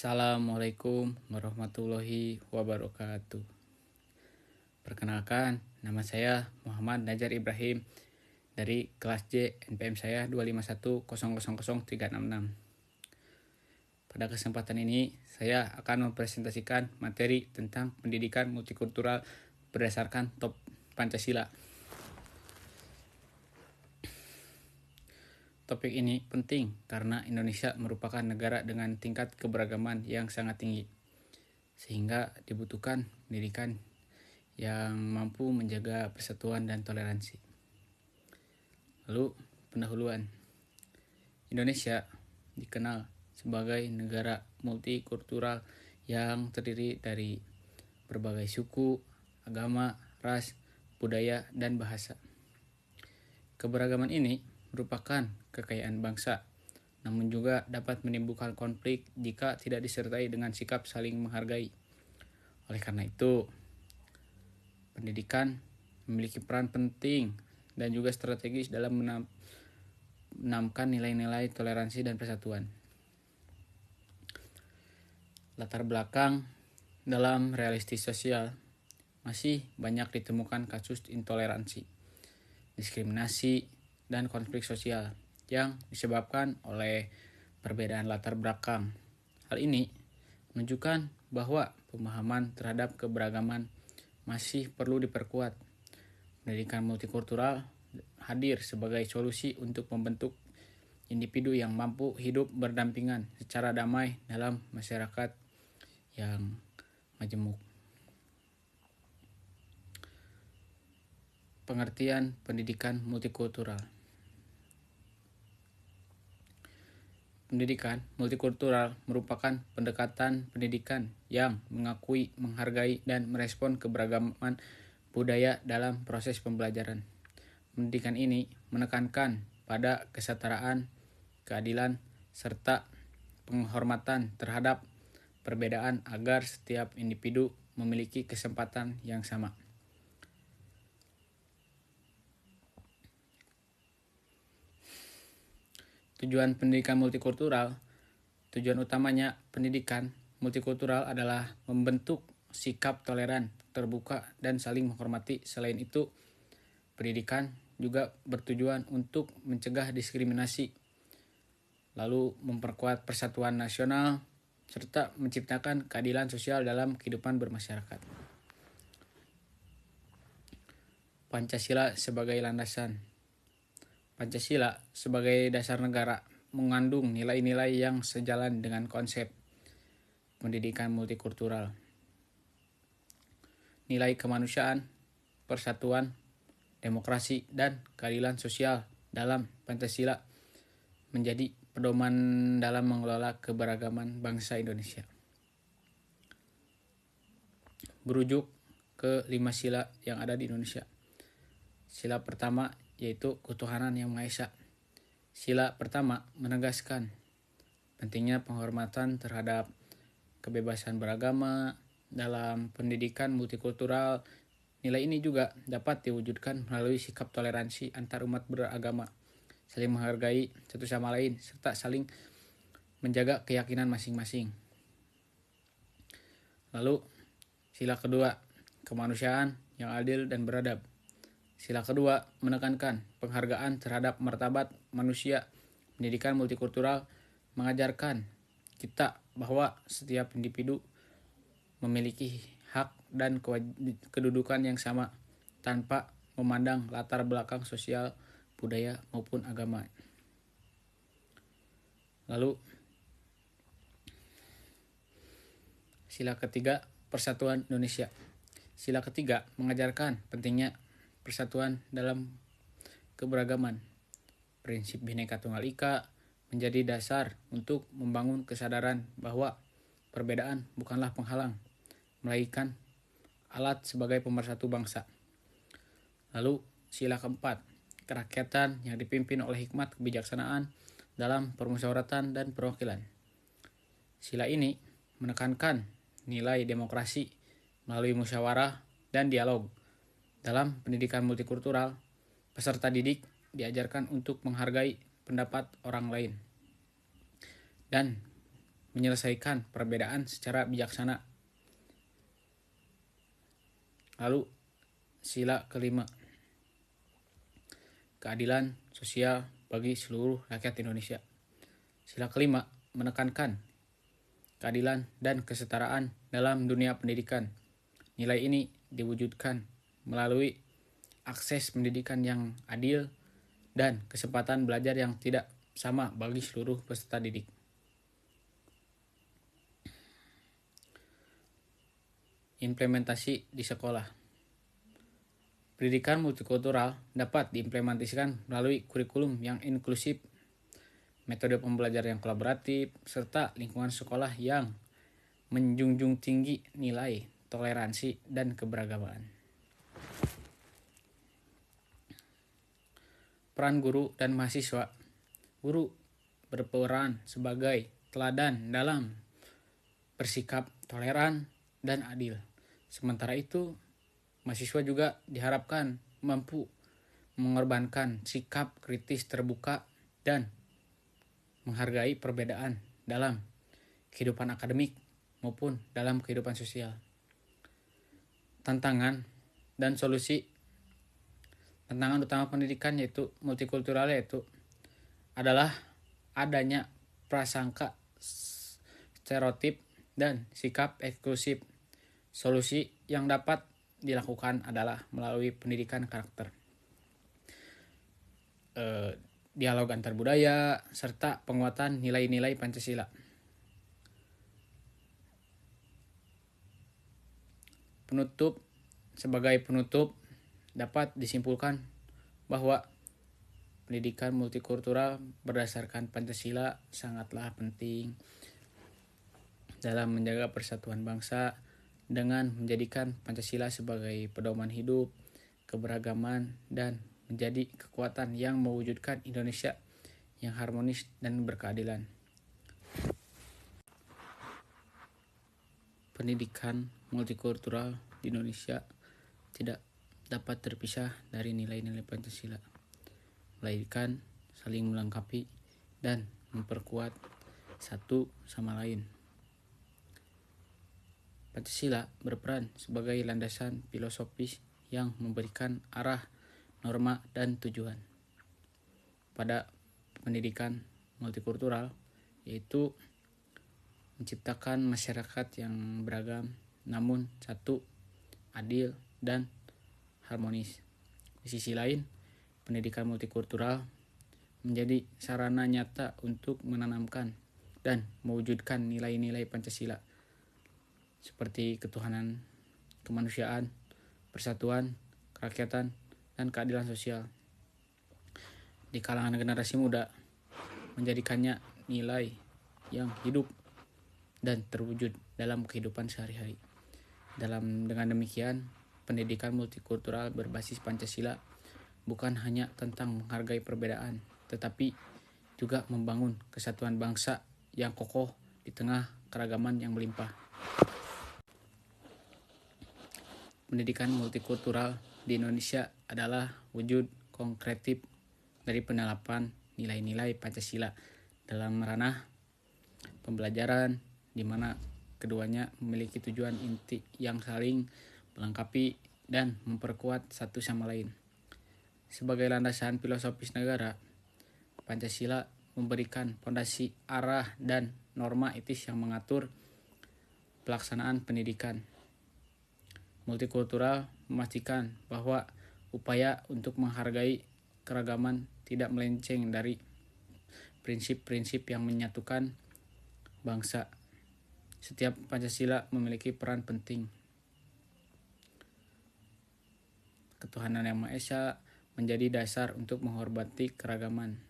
Assalamualaikum warahmatullahi wabarakatuh. Perkenalkan, nama saya Muhammad Najar Ibrahim dari kelas J, NPM saya 251000366. Pada kesempatan ini, saya akan mempresentasikan materi tentang pendidikan multikultural berdasarkan top Pancasila. Topik ini penting karena Indonesia merupakan negara dengan tingkat keberagaman yang sangat tinggi, sehingga dibutuhkan pendidikan yang mampu menjaga persatuan dan toleransi. Lalu, pendahuluan. Indonesia dikenal sebagai negara multikultural yang terdiri dari berbagai suku, agama, ras, budaya, dan bahasa. Keberagaman ini merupakan kekayaan bangsa, namun juga dapat menimbulkan konflik jika tidak disertai dengan sikap saling menghargai. Oleh karena itu, pendidikan memiliki peran penting dan juga strategis dalam menanamkan nilai-nilai toleransi dan persatuan. Latar belakang dalam realistis sosial, masih banyak ditemukan kasus intoleransi, diskriminasi, dan konflik sosial yang disebabkan oleh perbedaan latar belakang. Hal ini menunjukkan bahwa pemahaman terhadap keberagaman masih perlu diperkuat. Pendidikan multikultural hadir sebagai solusi untuk membentuk individu yang mampu hidup berdampingan secara damai dalam masyarakat yang majemuk. Pengertian pendidikan multikultural. Pendidikan multikultural merupakan pendekatan pendidikan yang mengakui, menghargai, dan merespon keberagaman budaya dalam proses pembelajaran. Pendidikan ini menekankan pada kesetaraan, keadilan, serta penghormatan terhadap perbedaan agar setiap individu memiliki kesempatan yang sama. Tujuan pendidikan multikultural. Tujuan utamanya pendidikan multikultural adalah membentuk sikap toleran, terbuka, dan saling menghormati. Selain itu, pendidikan juga bertujuan untuk mencegah diskriminasi, lalu memperkuat persatuan nasional, serta menciptakan keadilan sosial dalam kehidupan bermasyarakat. Pancasila sebagai landasan. Pancasila sebagai dasar negara mengandung nilai-nilai yang sejalan dengan konsep pendidikan multikultural. Nilai kemanusiaan, persatuan, demokrasi, dan keadilan sosial dalam Pancasila menjadi pedoman dalam mengelola keberagaman bangsa Indonesia. Berujuk ke 5 sila yang ada di Indonesia. Sila pertama yaitu ketuhanan yang Maha Esa. Sila pertama menegaskan pentingnya penghormatan terhadap kebebasan beragama. Dalam pendidikan multikultural, nilai ini juga dapat diwujudkan melalui sikap toleransi antar umat beragama, saling menghargai satu sama lain, serta saling menjaga keyakinan masing-masing. Lalu, sila kedua, kemanusiaan yang adil dan beradab. Sila kedua menekankan penghargaan terhadap martabat manusia. Pendidikan multikultural mengajarkan kita bahwa setiap individu memiliki hak dan kedudukan yang sama tanpa memandang latar belakang sosial, budaya, maupun agama. Lalu, sila ketiga, persatuan Indonesia. Sila ketiga mengajarkan pentingnya persatuan dalam keberagaman. Prinsip Bhinneka Tunggal Ika menjadi dasar untuk membangun kesadaran bahwa perbedaan bukanlah penghalang, melainkan alat sebagai pemersatu bangsa. Lalu, sila keempat, kerakyatan yang dipimpin oleh hikmat kebijaksanaan dalam permusyawaratan dan perwakilan. Sila ini menekankan nilai demokrasi melalui musyawarah dan dialog. Dalam pendidikan multikultural, peserta didik diajarkan untuk menghargai pendapat orang lain dan menyelesaikan perbedaan secara bijaksana. Lalu sila kelima, keadilan sosial bagi seluruh rakyat Indonesia. Sila kelima menekankan keadilan dan kesetaraan dalam dunia pendidikan. Nilai ini diwujudkan melalui akses pendidikan yang adil dan kesempatan belajar yang tidak sama bagi seluruh peserta didik. Implementasi di sekolah. Pendidikan multikultural dapat diimplementasikan melalui kurikulum yang inklusif, metode pembelajaran yang kolaboratif, serta lingkungan sekolah yang menjunjung tinggi nilai toleransi dan keberagaman. Peran guru dan mahasiswa. Guru berperan sebagai teladan dalam bersikap toleran dan adil. Sementara itu, mahasiswa juga diharapkan mampu mengorbankan sikap kritis terbuka dan menghargai perbedaan dalam kehidupan akademik maupun dalam kehidupan sosial. Tantangan dan solusi. Tantangan utama pendidikan yaitu multikultural yaitu adalah adanya prasangka stereotip dan sikap eksklusif. Solusi yang dapat dilakukan adalah melalui pendidikan karakter, dialog antar budaya, serta penguatan nilai-nilai Pancasila. Sebagai penutup, dapat disimpulkan bahwa pendidikan multikultural berdasarkan Pancasila sangatlah penting dalam menjaga persatuan bangsa dengan menjadikan Pancasila sebagai pedoman hidup, keberagaman, dan menjadi kekuatan yang mewujudkan Indonesia yang harmonis dan berkeadilan. Pendidikan multikultural di Indonesia tidak dapat terpisah dari nilai-nilai Pancasila, melainkan saling melengkapi dan memperkuat satu sama lain. Pancasila berperan sebagai landasan filosofis yang memberikan arah, norma, dan tujuan pada pendidikan multikultural, yaitu menciptakan masyarakat yang beragam namun satu, adil, dan harmonis. Di sisi lain, pendidikan multikultural menjadi sarana nyata untuk menanamkan dan mewujudkan nilai-nilai Pancasila seperti ketuhanan, kemanusiaan, persatuan, kerakyatan, dan keadilan sosial. Di kalangan generasi muda, menjadikannya nilai yang hidup dan terwujud dalam kehidupan sehari-hari. Dengan demikian, pendidikan multikultural berbasis Pancasila bukan hanya tentang menghargai perbedaan, tetapi juga membangun kesatuan bangsa yang kokoh di tengah keragaman yang melimpah. Pendidikan multikultural di Indonesia adalah wujud konkretif dari penerapan nilai-nilai Pancasila dalam ranah pembelajaran, di mana keduanya memiliki tujuan inti yang saling melengkapi dan memperkuat satu sama lain. Sebagai landasan filosofis negara, Pancasila memberikan fondasi arah dan norma etis yang mengatur pelaksanaan pendidikan. Multikultural memastikan bahwa upaya untuk menghargai keragaman tidak melenceng dari prinsip-prinsip yang menyatukan bangsa. Setiap Pancasila memiliki peran penting. Ketuhanan Yang Maha Esa menjadi dasar untuk menghormati keragaman,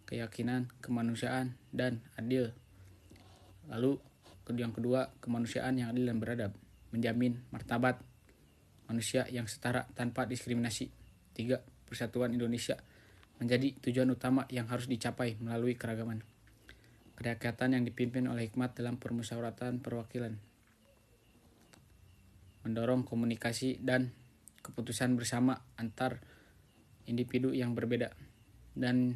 keyakinan, kemanusiaan, dan adil. Lalu yang kedua, kemanusiaan yang adil dan beradab, menjamin martabat manusia yang setara tanpa diskriminasi. 3. Persatuan Indonesia menjadi tujuan utama yang harus dicapai melalui keragaman. Kerakyatan yang dipimpin oleh hikmat dalam permusyawaratan perwakilan. Mendorong komunikasi dan keputusan bersama antar individu yang berbeda. Dan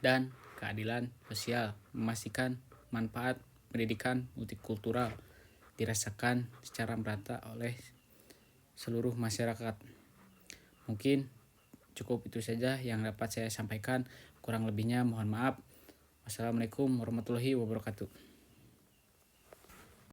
dan keadilan sosial, memastikan manfaat pendidikan multikultural dirasakan secara merata oleh seluruh masyarakat. Mungkin cukup itu saja yang dapat saya sampaikan. Kurang lebihnya mohon maaf. Wassalamualaikum warahmatullahi wabarakatuh.